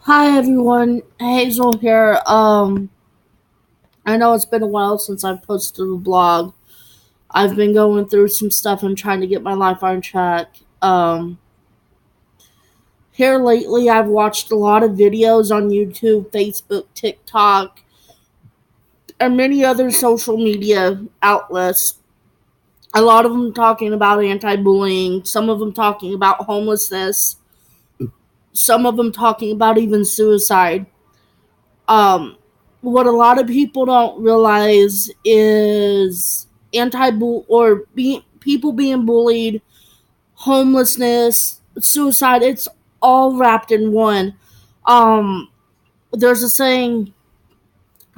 Hi everyone, Hazel here. I know it's been a while since I've posted a blog. I've been going through some stuff and trying to get my life on track. Here lately, I've watched a lot of videos on YouTube, Facebook, TikTok, and many other social media outlets. A lot of them talking about anti-bullying, some of them talking about homelessness, some of them talking about even suicide. Um, what a lot of people don't realize is anti-bull or people being bullied, homelessness, suicide. It's all wrapped in one. Um, there's a saying: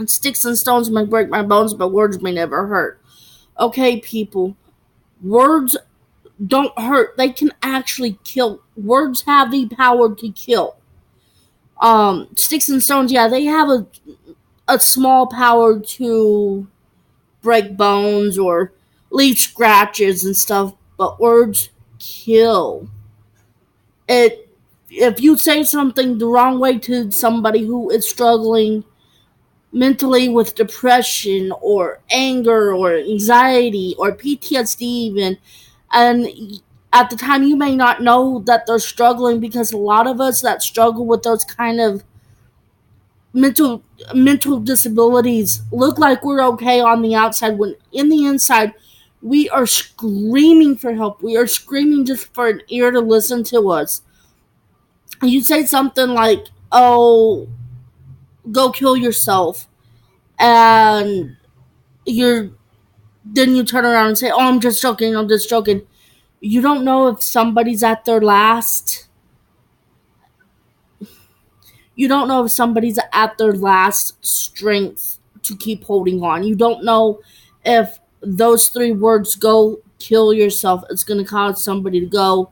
"Sticks and stones may break my bones, but words may never hurt." Okay, people, words don't hurt. They can actually kill. Words have the power to kill. Sticks and stones, yeah, they have a small power to break bones or leave scratches and stuff, but words kill. It if you say something the wrong way to somebody who is struggling mentally with depression or anger or anxiety or PTSD even, and at the time you may not know that they're struggling, because a lot of us that struggle with those kind of mental mental disabilities look like we're okay on the outside, when in the inside we are screaming for help. We are screaming just for an ear to listen to us. You say something like, "Oh, go kill yourself," and you're then you turn around and say, "Oh, I'm just joking. I'm just joking." You don't know if somebody's at their last. You don't know if somebody's at their last strength to keep holding on. You don't know if those three words, "go kill yourself," it's going to cause somebody to go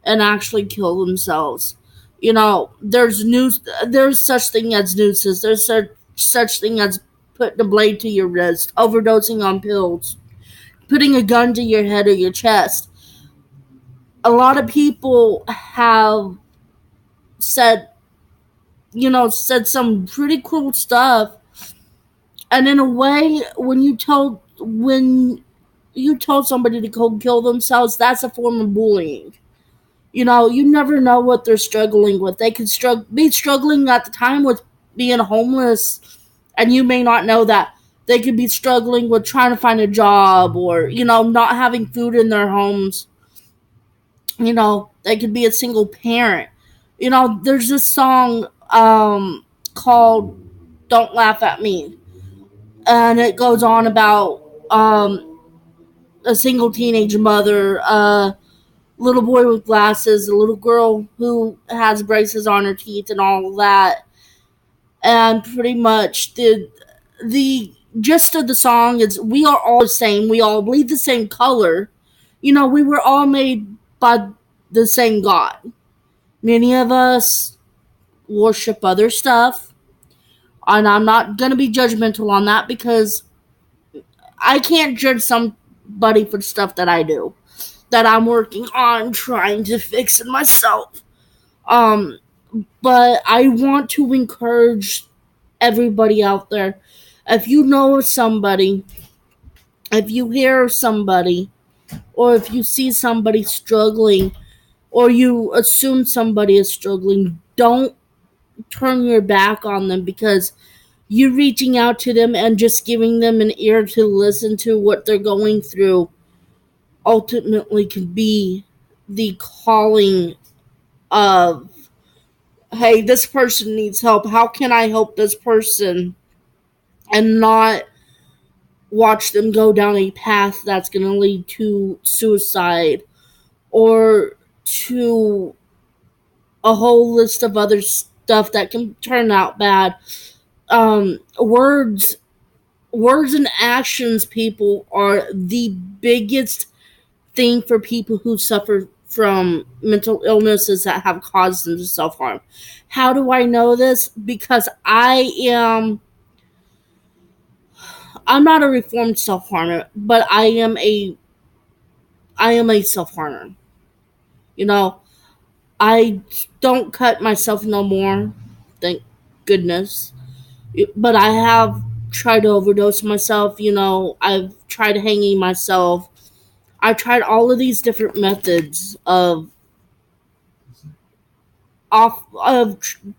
and actually kill themselves. There's such thing as nooses. There's such thing as putting a blade to your wrist, overdosing on pills, putting a gun to your head or your chest. A lot of people have said, said some pretty cruel stuff. And in a way, when you told somebody to go kill themselves, that's a form of bullying. You never know what they're struggling with. They could be struggling at the time with being homeless, and you may not know that. They could be struggling with trying to find a job, or not having food in their homes. They could be a single parent. There's this song called "Don't Laugh at Me," and it goes on about a single teenage mother, a little boy with glasses, a little girl who has braces on her teeth, and all of that. And pretty much the gist of the song is, we are all the same. We all bleed the same color. We were all made by the same God. Many of us worship other stuff, and I'm not gonna be judgmental on that, because I can't judge somebody for stuff that I do, that I'm working on trying to fix in myself. Um, but I want to encourage everybody out there. If you know somebody, if you hear somebody, or if you see somebody struggling, or you assume somebody is struggling, don't turn your back on them, because you reaching out to them and just giving them an ear to listen to what they're going through ultimately could be the calling of, "Hey, this person needs help. How can I help this person?" And not watch them go down a path that's going to lead to suicide, or to a whole list of other stuff that can turn out bad. Words and actions, people, are the biggest thing for people who suffer from mental illnesses that have caused them to self harm. How do I know this? Because I'm not a reformed self harmer, but I am a self harmer. You know, I don't cut myself no more. thank goodness. But I have tried to overdose myself. I've tried hanging myself. I tried all of these different methods of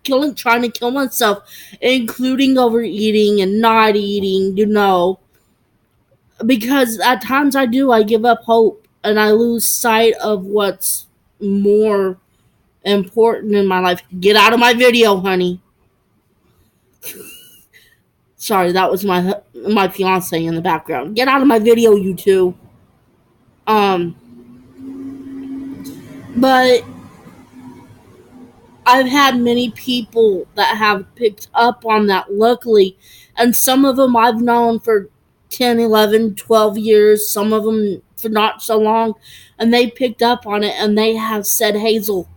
killing, trying to kill myself, including overeating and not eating. Because at times I give up hope and I lose sight of what's more important in my life. Get out of my video, honey. Sorry, that was my fiance in the background. Get out of my video, you two. Um, but I've had many people that have picked up on that, luckily, and some of them I've known for 10, 11, 12 years, some of them for not so long, and they picked up on it and they have said, Hazel,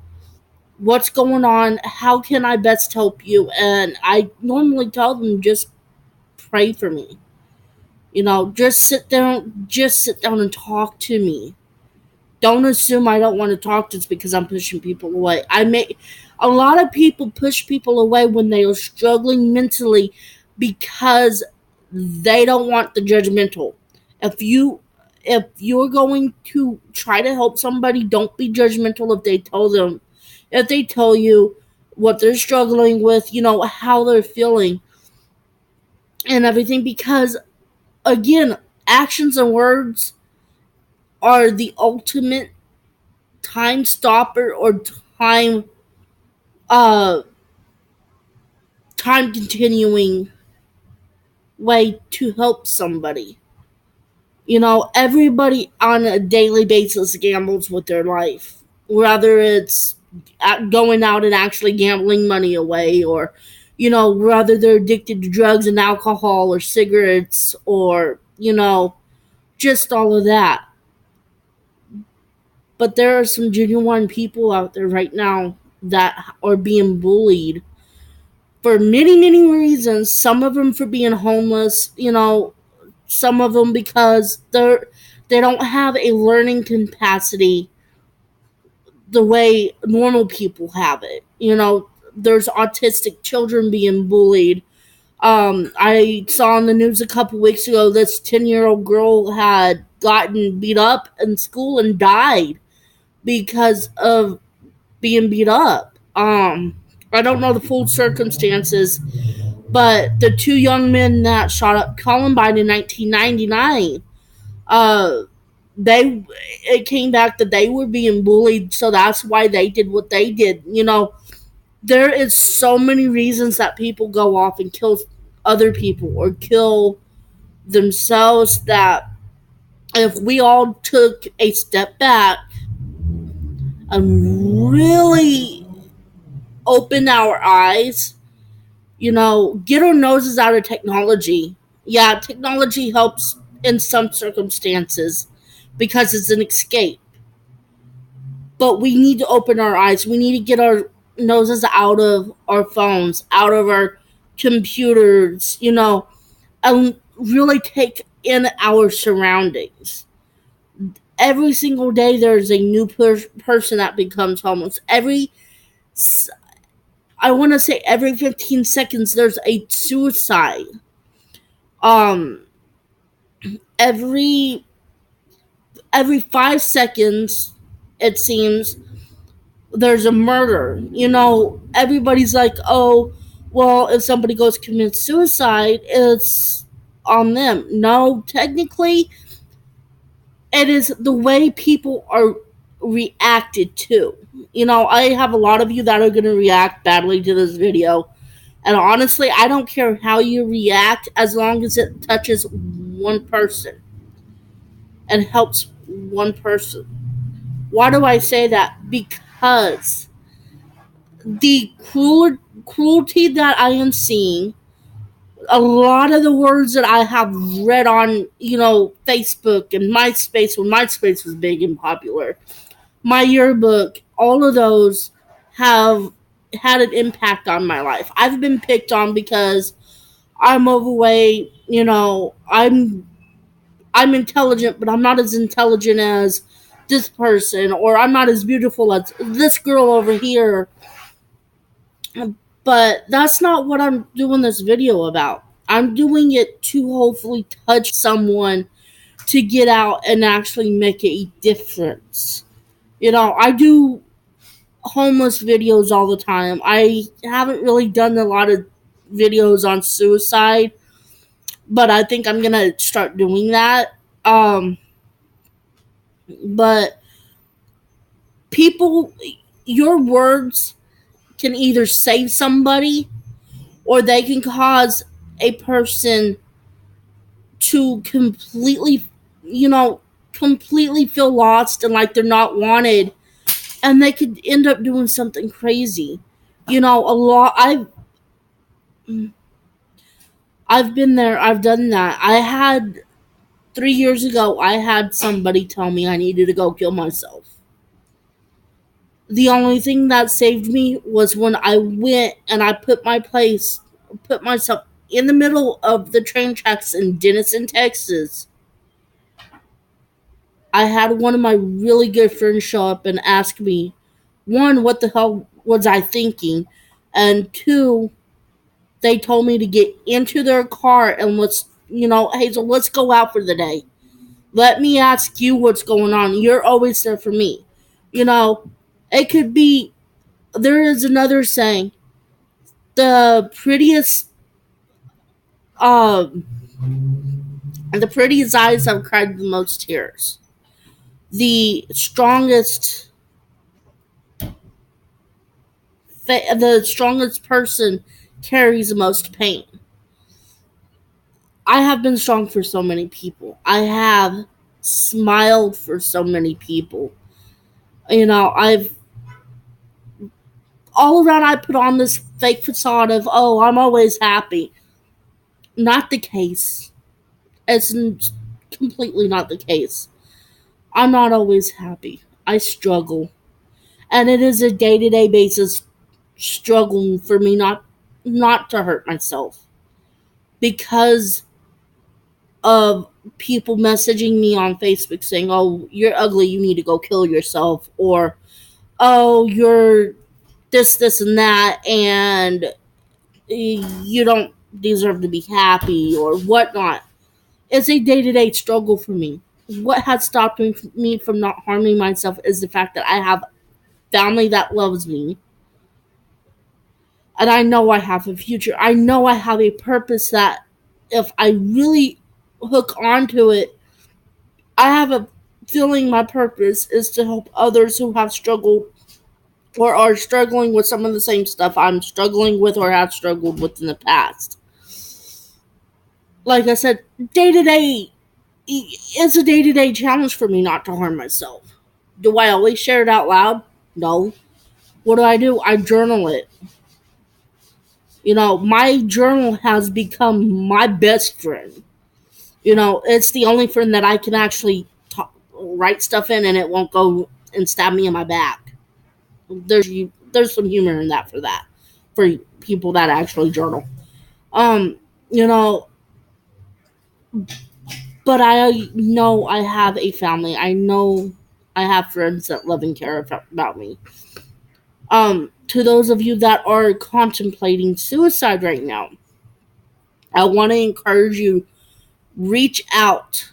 what's going on? How can I best help you? And I normally tell them, just pray for me. Just sit down and talk to me. Don't assume I don't want to talk just because I'm pushing people away. A lot of people push people away when they are struggling mentally because they don't want the judgmental. If you're going to try to help somebody, don't be judgmental if they tell you what they're struggling with, how they're feeling and everything, because again, actions and words are the ultimate time stopper or uh time continuing way to help somebody. Everybody on a daily basis gambles with their life, whether it's going out and actually gambling money away, or whether they're addicted to drugs and alcohol or cigarettes, or just all of that. But there are some genuine people out there right now that are being bullied for many, many reasons. Some of them for being homeless, some of them because they don't have a learning capacity the way normal people have it. There's autistic children being bullied. I saw on the news a couple weeks ago this 10-year-old girl had gotten beat up in school and died because of being beat up. I don't know the full circumstances, but the two young men that shot up Columbine in 1999, uh, it came back that they were being bullied, so that's why they did what they did. There is so many reasons that people go off and kill other people or kill themselves, that if we all took a step back and really open our eyes, get our noses out of technology. Yeah, technology helps in some circumstances because it's an escape. But we need to open our eyes. We need to get our noses out of our phones, out of our computers, and really take in our surroundings. Every single day, there's a new person that becomes homeless. I want to say every 15 seconds, there's a suicide. Um, every 5 seconds, it seems, there's a murder. Everybody's like, oh, well, if somebody goes commit suicide, it's on them. No, technically, it is the way people are reacted to. I have a lot of you that are going to react badly to this video. And honestly, I don't care how you react as long as it touches one person and helps one person. Why do I say that? Because the cruelty that I am seeing, a lot of the words that I have read on, Facebook and MySpace, when MySpace was big and popular, my yearbook, all of those have had an impact on my life. I've been picked on because I'm overweight, I'm intelligent, but I'm not as intelligent as this person, or I'm not as beautiful as this girl over here. But that's not what I'm doing this video about. I'm doing it to hopefully touch someone to get out and actually make a difference. I do homeless videos all the time. I haven't really done a lot of videos on suicide, but I think I'm gonna start doing that. But people, your words can either save somebody or they can cause a person to completely feel lost and like they're not wanted, and they could end up doing something crazy. A lot. I've been there. I've done that. I had 3 years ago. I had somebody tell me I needed to go kill myself. The only thing that saved me was when I went and I put myself in the middle of the train tracks in Denison, Texas. I had one of my really good friends show up and ask me, one, what the hell was I thinking? And two, they told me to get into their car and Hazel, let's go out for the day. Let me ask you what's going on. You're always there for me. It could be, there is another saying, the um, prettiest eyes have cried the most tears. The strongest person carries the most pain. I have been strong for so many people. I have smiled for so many people. I've all around I put on this fake facade of, oh, I'm always happy. Not the case. It's completely not the case. I'm not always happy. I struggle. And it is a day-to-day basis struggle for me not to hurt myself because of people messaging me on Facebook saying, "Oh, you're ugly, you need to go kill yourself," or "Oh, you're this and that and you don't deserve to be happy," or whatnot. It's a day-to-day struggle for me. What has stopped me from not harming myself is the fact that I have family that loves me. And I know I have a future. I know I have a purpose that if I really hook onto it, I have a feeling my purpose is to help others who have struggled or are struggling with some of the same stuff I'm struggling with or have struggled with in the past. Like I said, day to day, it's a day to day challenge for me not to harm myself. Do I always share it out loud? No. What do? I journal it. My journal has become my best friend. It's the only friend that I can actually write stuff in and it won't go and stab me in my back. There's some humor in that for people that actually journal. You know, but I know I have a family. I know I have friends that love and care about me. To those of you that are contemplating suicide right now, I want to encourage you, reach out.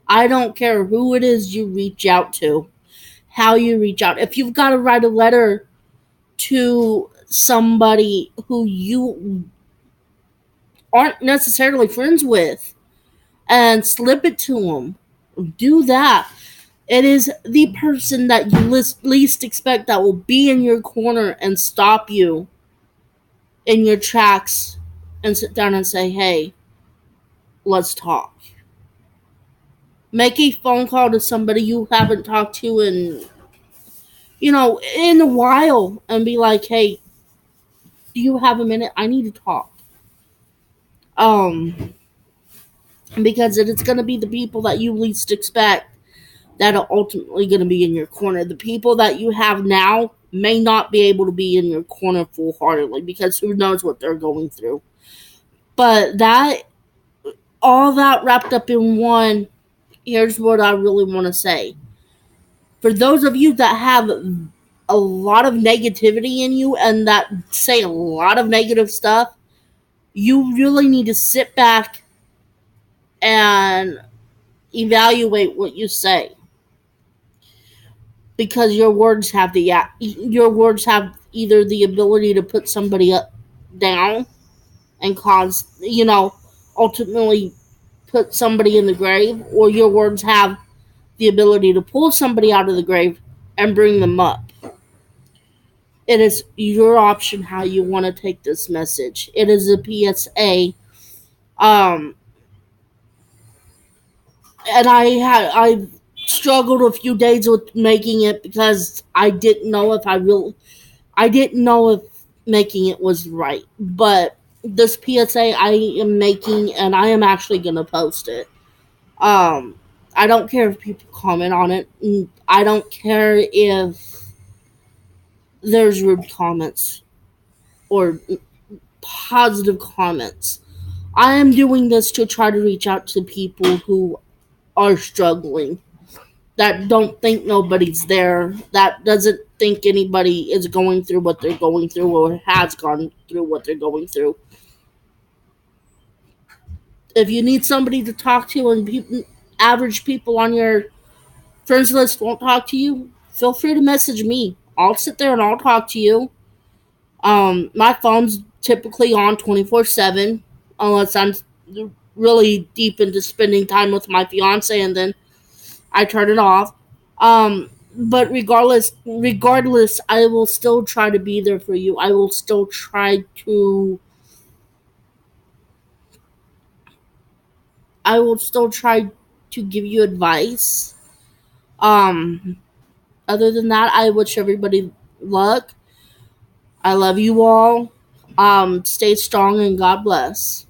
I don't care who it is you reach out to, how you reach out. If you've got to write a letter to somebody who you aren't necessarily friends with and slip it to them, do that. It is the person that you least expect that will be in your corner and stop you in your tracks and sit down and say, hey, let's talk. Make a phone call to somebody you haven't talked to in a while and be like, hey, do you have a minute? I need to talk. Because it is going to be the people that you least expect that are ultimately going to be in your corner. The people that you have now may not be able to be in your corner full-heartedly because who knows what they're going through. But all that wrapped up in one, here's what I really want to say. For those of you that have a lot of negativity in you and that say a lot of negative stuff, you really need to sit back and evaluate what you say, because your words have either the ability to put somebody up down and cause, ultimately put somebody in the grave, or your words have the ability to pull somebody out of the grave and bring them up. It is your option how you want to take this message. It is a PSA. Um, and I struggled a few days with making it because I didn't know if making it was right. But this PSA I am making, and I am actually gonna post it. Um, I don't care if people comment on it. I don't care if there's rude comments or positive comments. I am doing this to try to reach out to people who are struggling, that don't think nobody's there, that doesn't think anybody is going through what they're going through or has gone through what they're going through. If you need somebody to talk to and average people on your friends list won't talk to you, feel free to message me. I'll sit there and I'll talk to you. My phone's typically on 24/7 unless I'm really deep into spending time with my fiance, and then I turn it off. But regardless, I will still try to be there for you. I will still try to. I will still try to give you advice. Um, Other than that, I wish everybody luck. I love you all. Stay strong and God bless.